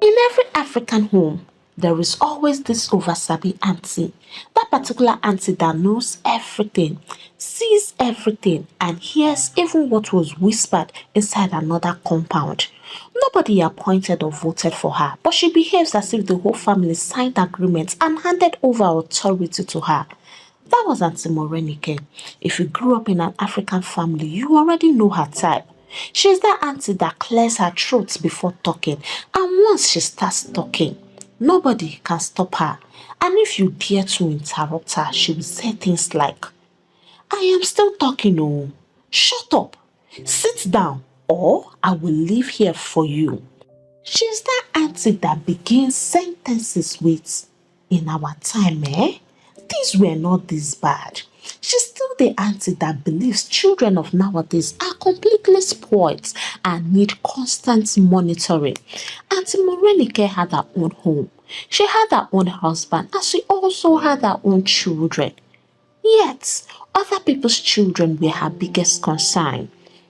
In every African home, there is always this Oversabi auntie. That particular auntie that knows everything, sees everything, and hears even what was whispered inside another compound. Nobody appointed or voted for her, but she behaves as if the whole family signed agreements and handed over authority to her. That was Auntie Morenike. If you grew up in an African family, you already know her type. She's that auntie that clears her throat before talking, and once she starts talking, nobody can stop her. And if you dare to interrupt her, she will say things like, I am still talking, oh, shut up, sit down, or I will leave here for you. She's that auntie that begins sentences with, in our time, eh? Things were not this bad. She's still the auntie that believes children of nowadays are completely spoiled and need constant monitoring. Auntie Morenike had her own home. She had her own husband and she also had her own children. Yet, other people's children were her biggest concern.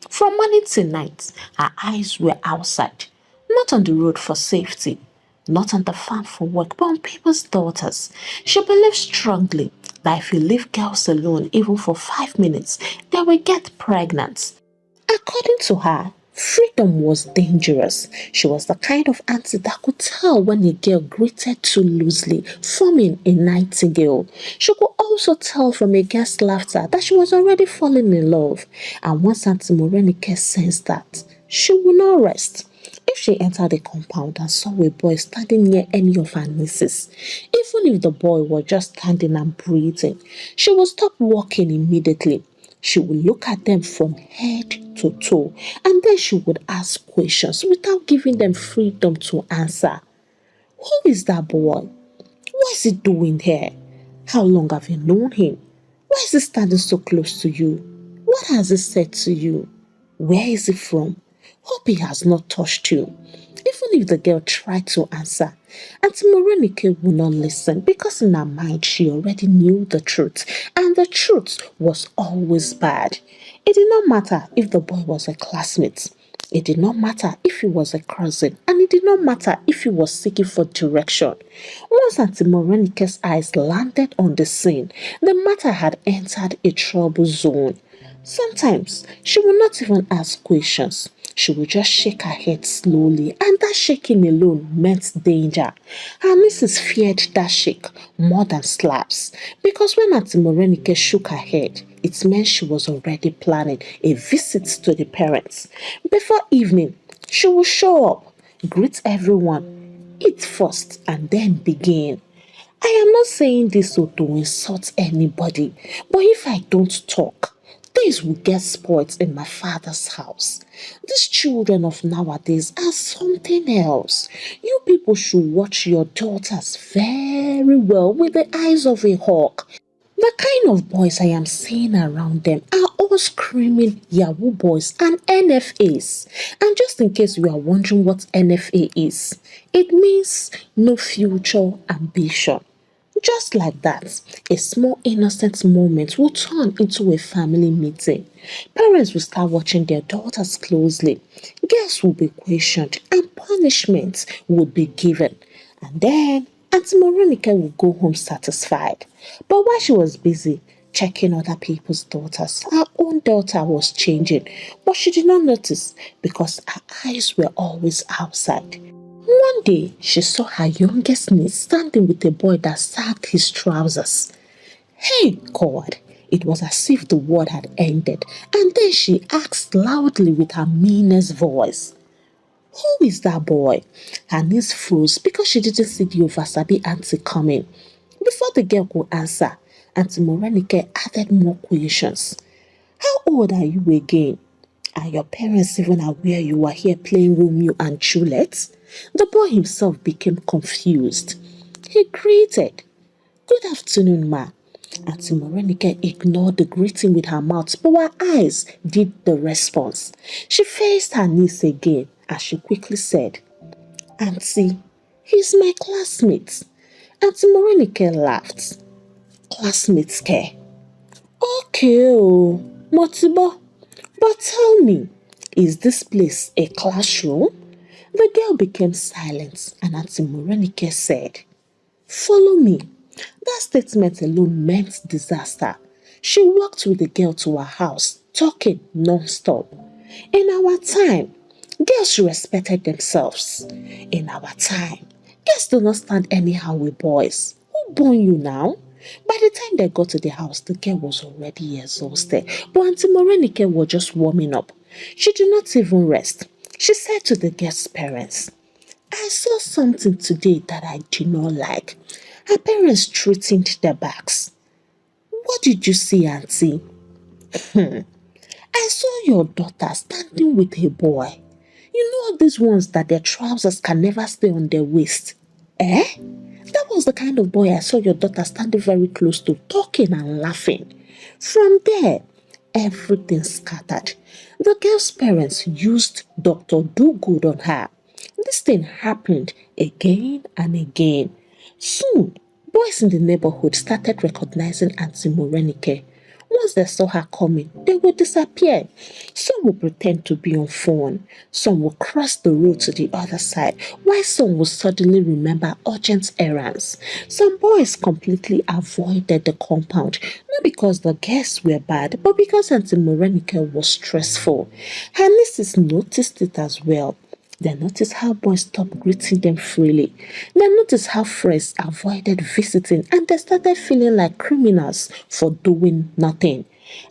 From morning to night, her eyes were outside, not on the road for safety, not on the farm for work, but on people's daughters. She believed strongly that if you leave girls alone even for 5 minutes, they will get pregnant. According to her, freedom was dangerous. She was the kind of auntie that could tell when a girl greeted too loosely, forming a nightingale. She could also tell from a girl's laughter that she was already falling in love. And once Auntie Morenike sensed that, she would not rest. If she entered the compound and saw a boy standing near any of her nieces, even if the boy was just standing and breathing, she would stop walking immediately. She would look at them from head to toe and then she would ask questions without giving them freedom to answer. Who is that boy? What is he doing here? How long have you known him? Why is he standing so close to you? What has he said to you? Where is he from? Hope he has not touched you. Even if the girl tried to answer, Auntie Morenike would not listen because in her mind she already knew the truth, and the truth was always bad. It did not matter if the boy was a classmate. It did not matter if he was a cousin, and it did not matter if he was seeking for direction. Once Auntie Morenike's eyes landed on the scene, the matter had entered a trouble zone. Sometimes she would not even ask questions. She would just shake her head slowly, and that shaking alone meant danger. Her nieces feared that shake more than slaps, because when Auntie Morenike shook her head, it meant she was already planning a visit to the parents. Before evening, she would show up, greet everyone, eat first, and then begin. I am not saying this to insult anybody, but if I don't talk, things will get spoiled in my father's house. These children of nowadays are something else. You people should watch your daughters very well with the eyes of a hawk. The kind of boys I am seeing around them are all screaming Yahoo boys and NFAs. And just in case you are wondering what NFA is, it means no future ambition. Just like that, a small innocent moment will turn into a family meeting. Parents will start watching their daughters closely. Girls will be questioned and punishments will be given. And then Auntie Morenike will go home satisfied. But while she was busy checking other people's daughters, her own daughter was changing. But she did not notice because her eyes were always outside. One day, she saw her youngest niece standing with a boy that sagged his trousers. Hey, God! It was as if the world had ended, and then she asked loudly with her meanest voice, who is that boy? Her niece froze because she didn't see the Oversabi auntie coming. Before the girl could answer, Auntie Morenike added more questions. How old are you again? Are your parents even aware you were here playing Romeo and Juliet? The boy himself became confused. He greeted, Good afternoon, ma. Auntie Morenike ignored the greeting with her mouth, but her eyes did the response. She faced her niece again as she quickly said, Auntie, he's my classmate. Auntie Morenike laughed. Classmates care. Okay, oh, Motibo. But tell me, is this place a classroom? The girl became silent and Auntie Morenike said, "Follow me." That statement alone meant disaster. She walked with the girl to her house, talking non-stop. In our time, girls respected themselves. In our time, girls do not stand anyhow with boys. Who born you now? By the time they got to the house, the girl was already exhausted. But Auntie Morenike was just warming up. She did not even rest. She said to the girl's parents, "I saw something today that I did not like." Her parents straightened their backs. "What did you see, Auntie?" "I saw your daughter standing with a boy. You know these ones that their trousers can never stay on their waist." "Eh? That was the kind of boy I saw your daughter standing very close to, talking and laughing." From there, everything scattered. The girl's parents used Dr. Do Good on her. This thing happened again and again. Soon, boys in the neighborhood started recognizing Auntie Morenike. Once they saw her coming, they would disappear. Some would pretend to be on phone. Some would cross the road to the other side, while some would suddenly remember urgent errands. Some boys completely avoided the compound, not because the guests were bad, but because Auntie Morenike was stressful. Her nieces noticed it as well. They noticed how boys stopped greeting them freely. They noticed how friends avoided visiting and they started feeling like criminals for doing nothing.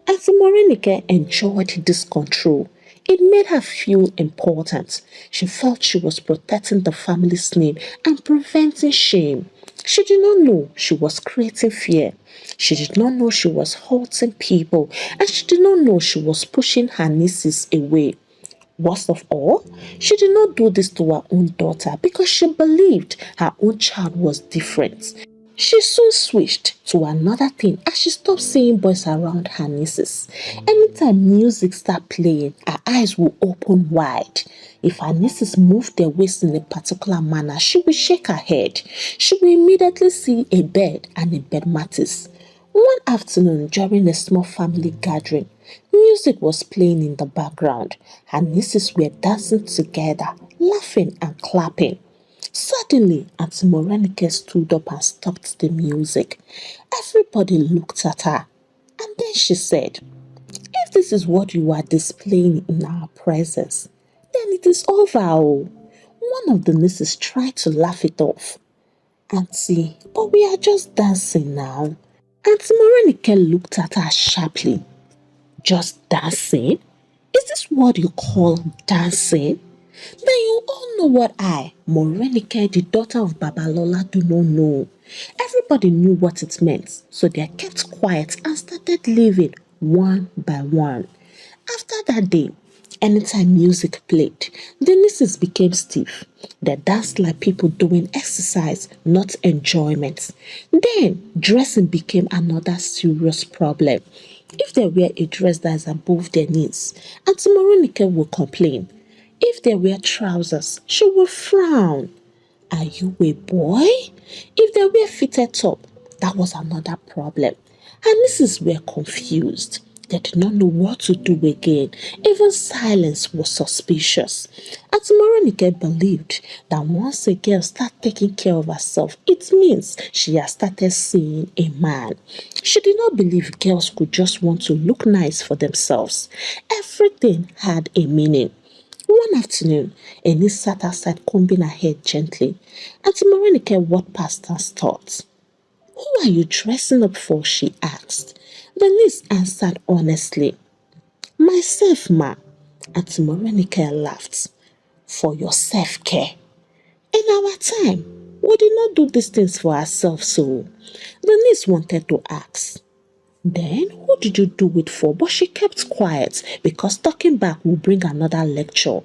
Auntie Morenike enjoyed this control. It made her feel important. She felt she was protecting the family's name and preventing shame. She did not know she was creating fear. She did not know she was hurting people, and she did not know she was pushing her nieces away. Worst of all, she did not do this to her own daughter because she believed her own child was different. She soon switched to another thing as she stopped seeing boys around her nieces. Anytime music started playing, her eyes would open wide. If her nieces moved their waist in a particular manner, she would shake her head. She would immediately see a bed and a bed mattress. One afternoon during a small family gathering, music was playing in the background. Her nieces were dancing together, laughing and clapping. Suddenly, Auntie Morenike stood up and stopped the music. Everybody looked at her, and then she said, "If this is what you are displaying in our presence, then it is over." Oh. One of the nieces tried to laugh it off. "Auntie, but we are just dancing now." Auntie Morenike looked at her sharply. "Just dancing? Is this what you call dancing? Then you all know what I, Morenike, the daughter of Babalola, do not know." Everybody knew what it meant, so they kept quiet and started leaving one by one. After that day, anytime music played, the nieces became stiff. They danced like people doing exercise, not enjoyment. Then, dressing became another serious problem. If they wear a dress that is above their knees, Auntie Morenike will complain. If they wear trousers, she will frown. "Are you a boy?" If they wear fitted top, that was another problem. Her nieces were confused. They did not know what to do again. Even silence was suspicious. Auntie Morenike believed that once a girl starts taking care of herself, it means she has started seeing a man. She did not believe girls could just want to look nice for themselves. Everything had a meaning. One afternoon, Ennis sat outside combing her hair gently. Auntie Morenike walked past and stopped. "Who are you dressing up for?" she asked. The niece answered honestly. "Myself, ma." Auntie Morenike laughed. "For your self-care. In our time, we did not do these things for ourselves, so." The niece wanted to ask, "Then who did you do it for?" But she kept quiet because talking back would bring another lecture.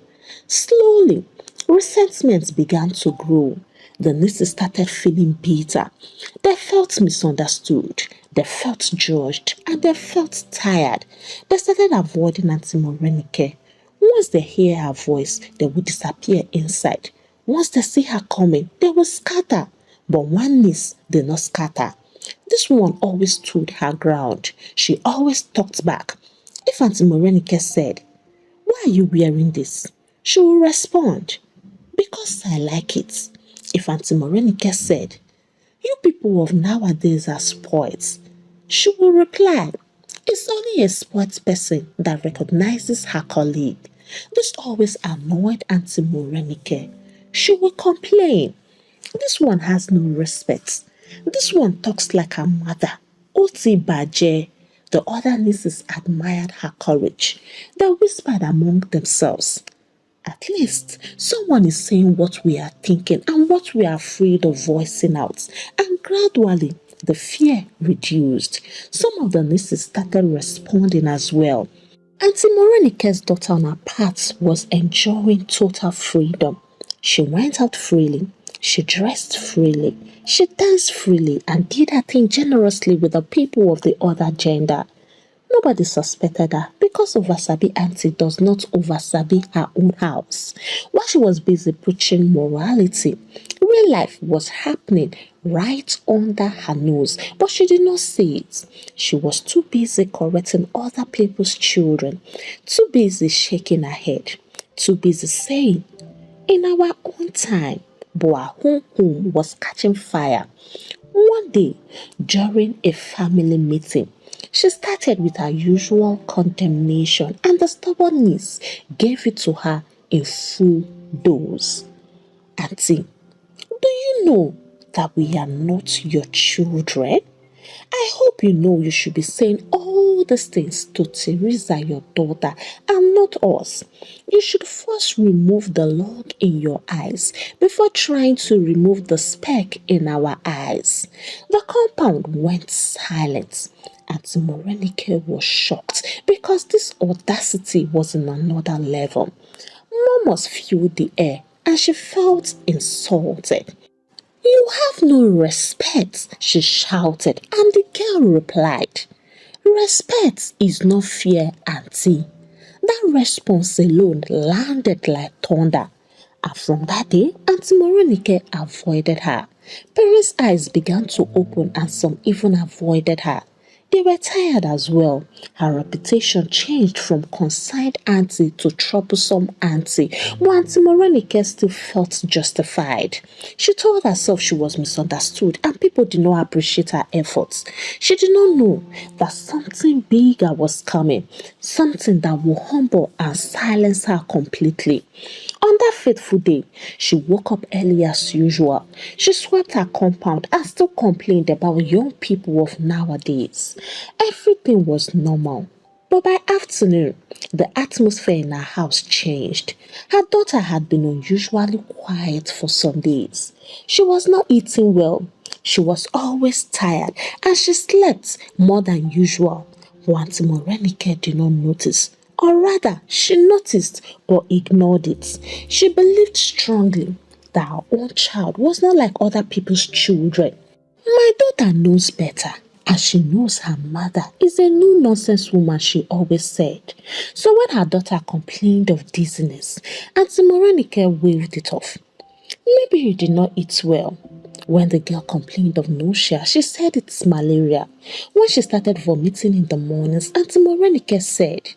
Slowly, resentment began to grow. The nieces started feeling bitter. They felt misunderstood. They felt judged and they felt tired. They started avoiding Auntie Morenike. Once they hear her voice, they would disappear inside. Once they see her coming, they would scatter. But one niece did not scatter. This one always stood her ground. She always talked back. If Auntie Morenike said, "Why are you wearing this?" she would respond, because I like it. If Auntie Morenike said, "You people of nowadays are spoilt," she will reply, "It's only a spoilt person that recognizes her colleague." This always annoyed Auntie Morenike. She will complain, "This one has no respect. This one talks like her mother. Oti Baje." The other nieces admired her courage. They whispered among themselves, "At least someone is saying what we are thinking and what we are afraid of voicing out." And gradually, the fear reduced. Some of the nieces started responding as well. Auntie Morenike's daughter on her part was enjoying total freedom. She went out freely, she dressed freely, she danced freely and did her thing generously with the people of the other gender. Nobody suspected her because Oversabi Aunty does not oversabi her own house. While she was busy preaching morality, real life was happening right under her nose, but she did not see it. She was too busy correcting other people's children, too busy shaking her head, too busy saying, "In our own time," but her home was catching fire. One day, during a family meeting, she started with her usual condemnation, and the stubborn niece gave it to her in full dose. "Auntie, do you know that we are not your children? I hope you know you should be saying all these things to Teresa, your daughter, and not us. You should first remove the log in your eyes before trying to remove the speck in our eyes." The compound went silent. Auntie Morenike was shocked because this audacity was in another level. Murmurs filled the air and she felt insulted. "You have no respect," she shouted, and the girl replied, "Respect is not fear, Auntie." That response alone landed like thunder. And from that day, Auntie Morenike avoided her. Parents' eyes began to open and some even avoided her. They were tired as well. Her reputation changed from consigned auntie to troublesome auntie, but Auntie Morenike still felt justified. She told herself she was misunderstood and people did not appreciate her efforts. She did not know that something bigger was coming, something that would humble and silence her completely. On that fateful day, she woke up early as usual. She swept her compound and still complained about young people of nowadays. Everything was normal. But by afternoon, the atmosphere in her house changed. Her daughter had been unusually quiet for some days. She was not eating well. She was always tired and she slept more than usual. Auntie Morenike did not notice, or rather, she noticed but ignored it. She believed strongly that her own child was not like other people's children. "My daughter knows better, and she knows her mother is a no-nonsense woman," she always said. So when her daughter complained of dizziness, Auntie Morenike waved it off. "Maybe you did not eat well." When the girl complained of nausea, she said it's malaria. When she started vomiting in the mornings, Auntie Morenike said,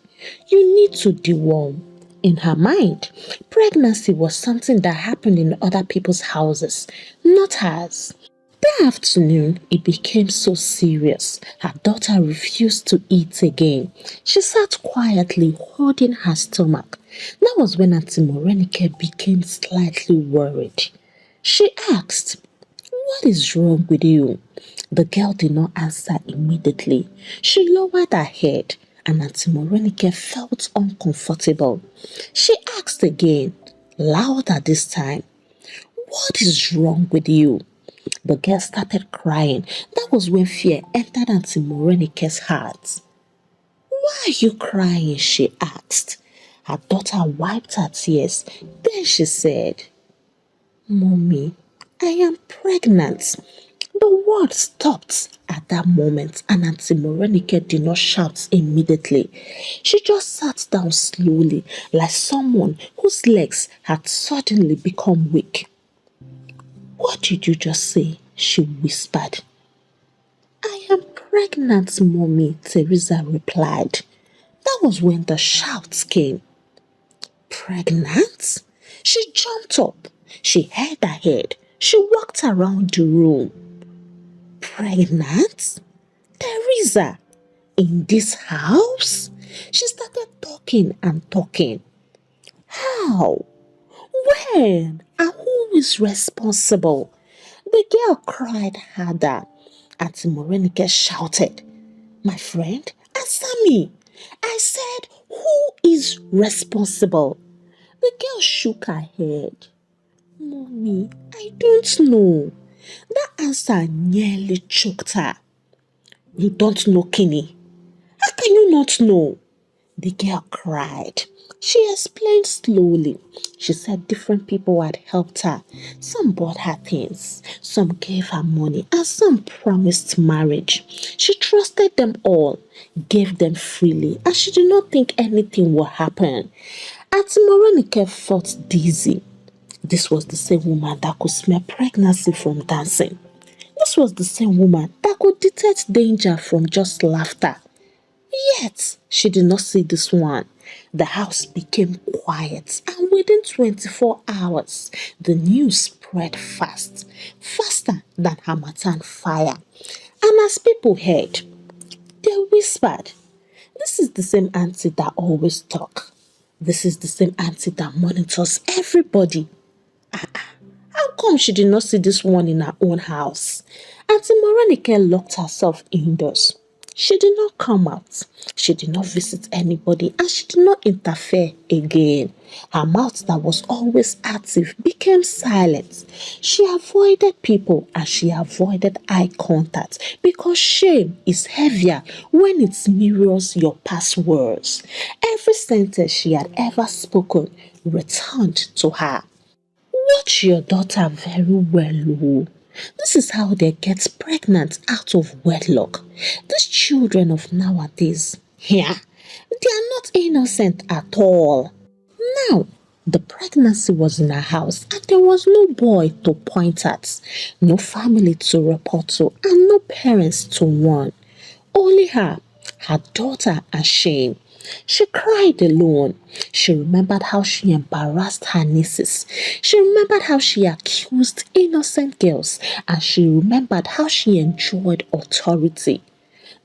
"You need to deworm." In her mind, pregnancy was something that happened in other people's houses, not hers. That afternoon, it became so serious. Her daughter refused to eat again. She sat quietly, holding her stomach. That was when Auntie Morenike became slightly worried. She asked, "What is wrong with you?" The girl did not answer immediately. She lowered her head, and Auntie Morenike felt uncomfortable. She asked again, louder this time, "What is wrong with you?" The girl started crying. That was when fear entered Auntie Morenike's heart. "Why are you crying?" she asked. Her daughter wiped her tears. Then she said, "Mommy, I am pregnant." The word stopped at that moment and Auntie Morenike did not shout immediately. She just sat down slowly like someone whose legs had suddenly become weak. "What did you just say?" she whispered. "I am pregnant, Mommy," Teresa replied. That was when the shouts came. "Pregnant? She jumped up. She held her head. She walked around the room. Pregnant? Teresa? In this house? She started talking and talking. How? When? And who is responsible? The girl cried harder. Auntie Morenike shouted, "My friend, answer me. I said, who is responsible?" The girl shook her head. "Mommy, I don't know." That answer nearly choked her. "You don't know, Kinney? How can you not know?" The girl cried. She explained slowly. She said different people had helped her. Some bought her things, some gave her money, and some promised marriage. She trusted them all, gave them freely, and she did not think anything would happen. Auntie Morenike felt dizzy. This was the same woman that could smell pregnancy from dancing. This was the same woman that could detect danger from just laughter. Yet, she did not see this one. The house became quiet, and within 24 hours, the news spread fast, faster than Hamatan fire. And as people heard, they whispered, "This is the same auntie that always talk. This is the same auntie that monitors everybody. How come she did not see this one in her own house?" Auntie Morenike locked herself indoors. She did not come out. She did not visit anybody, and she did not interfere again. Her mouth that was always active became silent. She avoided people and she avoided eye contact because shame is heavier when it mirrors your past words. Every sentence she had ever spoken returned to her. Watch your daughter very well, oh. This is how they get pregnant out of wedlock. These children of nowadays, yeah, they are not innocent at all. Now, the pregnancy was in her house and there was no boy to point at, no family to report to, and no parents to warn. Only her daughter, and shame. She cried alone. She remembered how she embarrassed her nieces. She remembered how she accused innocent girls. And she remembered how she enjoyed authority.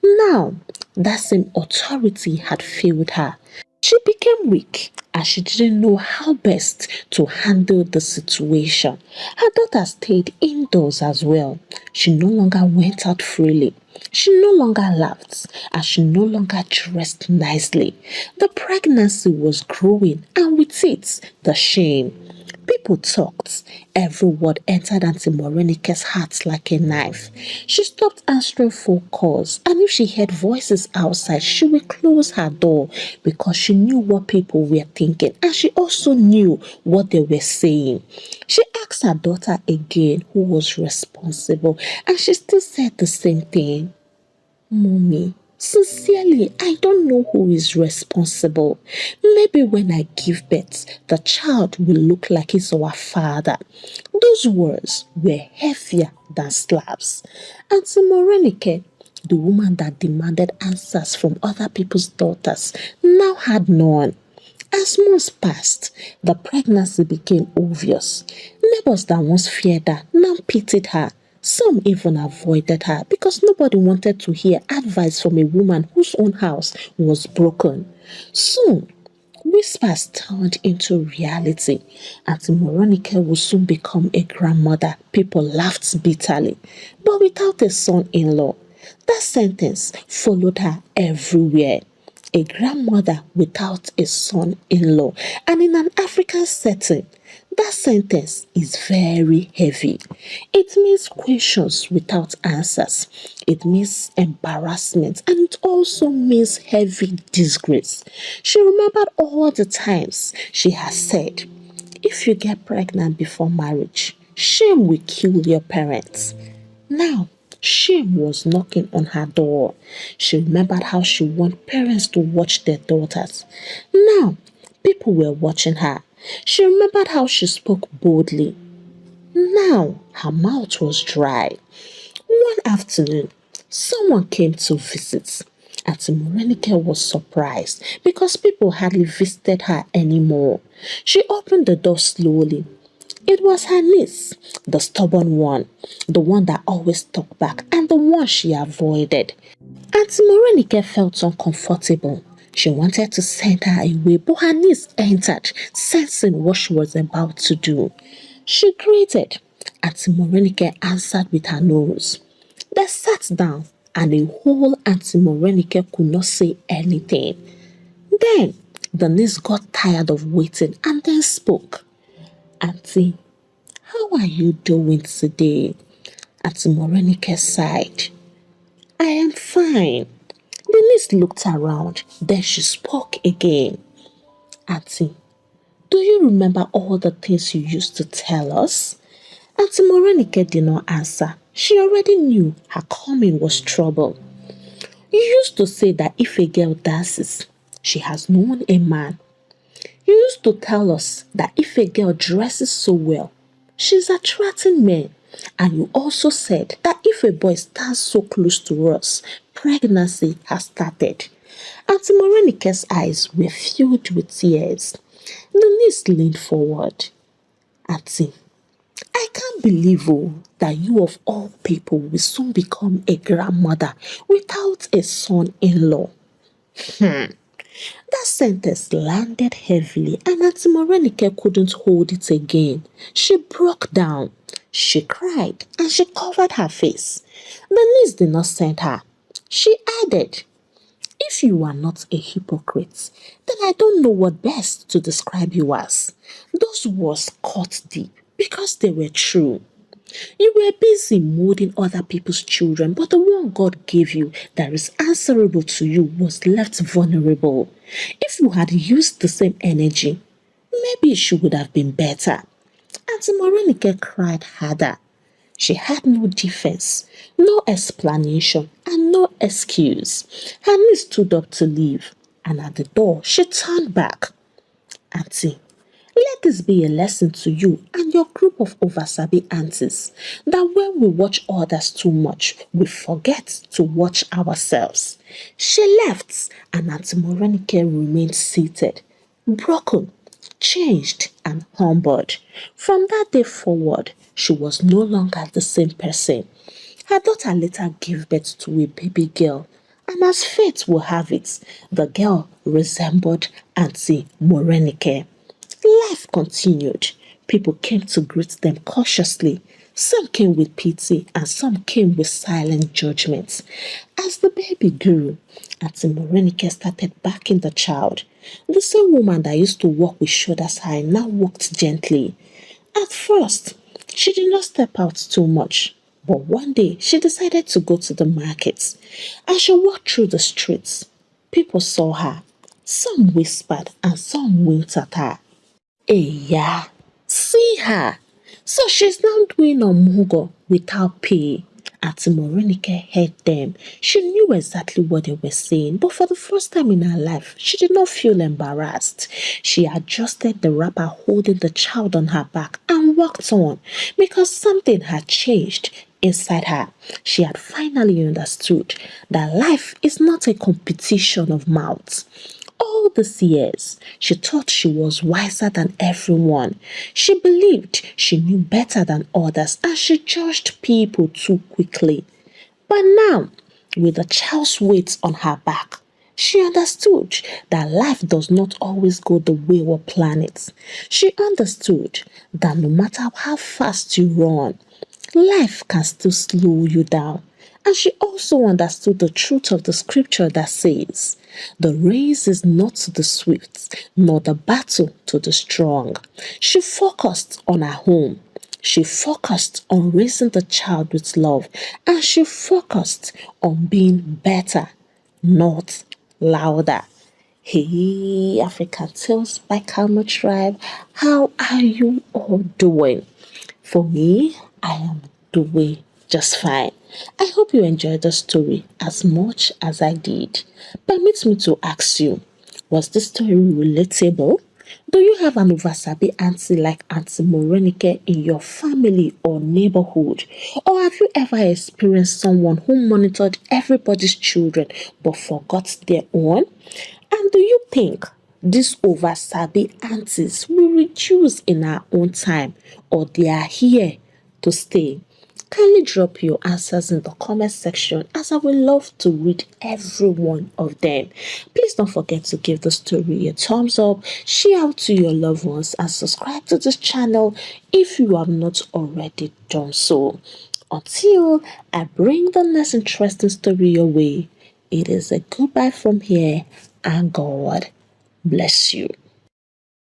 Now, that same authority had failed her. She became weak and she didn't know how best to handle the situation. Her daughter stayed indoors as well. She no longer went out freely. She no longer laughed and she no longer dressed nicely. The pregnancy was growing and with it, the shame. People talked. Every word entered Auntie Morenike's heart like a knife. She stopped answering phone calls, and if she heard voices outside, she would close her door because she knew what people were thinking, and she also knew what they were saying. She asked her daughter again who was responsible, and she still said the same thing. "Mommy, sincerely, I don't know who is responsible. Maybe when I give birth, the child will look like he's our father." Those words were heavier than slabs. Auntie Morenike, the woman that demanded answers from other people's daughters, now had none. As months passed, the pregnancy became obvious. Neighbors that once feared her now pitied her. Some even avoided her because nobody wanted to hear advice from a woman whose own house was broken. Soon, whispers turned into reality. Auntie Morenike would soon become a grandmother. People laughed bitterly, but without a son-in-law. That sentence followed her everywhere. A grandmother without a son-in-law. And in an African setting, that sentence is very heavy. It means questions without answers. It means embarrassment, and it also means heavy disgrace. She remembered all the times she has said, "If you get pregnant before marriage, shame will kill your parents." Now, shame was knocking on her door. She remembered how she wanted parents to watch their daughters. Now, people were watching her. She remembered how she spoke boldly. Now, her mouth was dry. One afternoon, someone came to visit. Auntie Morenike was surprised because people hardly visited her anymore. She opened the door slowly. It was her niece, the stubborn one, the one that always talked back, and the one she avoided. Auntie Morenike felt uncomfortable. She wanted to send her away, but her niece entered, sensing what she was about to do. She greeted. Auntie Morenike answered with her nose. They sat down, and the whole Auntie Morenike could not say anything. Then the niece got tired of waiting and then spoke. Auntie, how are you doing today? Auntie Morenike sighed. I am fine. The niece looked around, then she spoke again. Auntie, do you remember all the things you used to tell us? Auntie Morenike did not answer. She already knew her coming was trouble. You used to say that if a girl dances, she has known a man. You used to tell us that if a girl dresses so well, she's attracting men. And you also said that if a boy stands so close to us, pregnancy has started. Auntie Morenike's eyes were filled with tears. The niece leaned forward. Auntie, I can't believe that you of all people will soon become a grandmother without a son-in-law. That sentence landed heavily and Auntie Morenike couldn't hold it again. She broke down. She cried and she covered her face. The niece did not send her. She added, if you are not a hypocrite, then I don't know what best to describe you as. Those words cut deep because they were true. You were busy molding other people's children, but the one God gave you that is answerable to you was left vulnerable. If you had used the same energy, maybe she would have been better. Auntie Morenike cried harder. She had no defense, no explanation, and no excuse. Her niece stood up to leave, and at the door, she turned back. Auntie, let this be a lesson to you and your group of Oversabi aunties that when we watch others too much, we forget to watch ourselves. She left and Auntie Morenike remained seated, broken, changed and humbled. From that day forward, she was no longer the same person. Her daughter later gave birth to a baby girl, and as fate will have it, the girl resembled Auntie Morenike. Life continued. People came to greet them cautiously. Some came with pity and some came with silent judgment. As the baby grew, Auntie Morenike started backing the child. The same woman that used to walk with shoulders high now walked gently. At first, she did not step out too much. But one day, she decided to go to the market. As she walked through the streets, people saw her. Some whispered and some winked at her. Yeah, see her. So she's now doing Omugo without pay. Auntie Morenike heard them. She knew exactly what they were saying, but for the first time in her life, she did not feel embarrassed. She adjusted the wrapper holding the child on her back and walked on because something had changed inside her. She had finally understood that life is not a competition of mouths. All these years, she thought she was wiser than everyone. She believed she knew better than others and she judged people too quickly. But now, with the child's weight on her back, she understood that life does not always go the way we plan it. She understood that no matter how fast you run, life can still slow you down. And she also understood the truth of the scripture that says, the race is not to the swift, nor the battle to the strong. She focused on her home. She focused on raising the child with love. And she focused on being better, not louder. Hey, African Tales by Karma Tribe, how are you all doing? For me, I am doing just fine. I hope you enjoyed the story as much as I did. Permit me to ask you, was this story relatable? Do you have an Oversabi auntie like Auntie Morenike in your family or neighborhood? Or have you ever experienced someone who monitored everybody's children but forgot their own? And do you think these Oversabi aunties will reduce in our own time or they are here to stay? Kindly drop your answers in the comment section as I would love to read every one of them. Please don't forget to give the story a thumbs up, share out to your loved ones, and subscribe to this channel if you have not already done so. Until I bring the next interesting story your way, it is a goodbye from here and God bless you.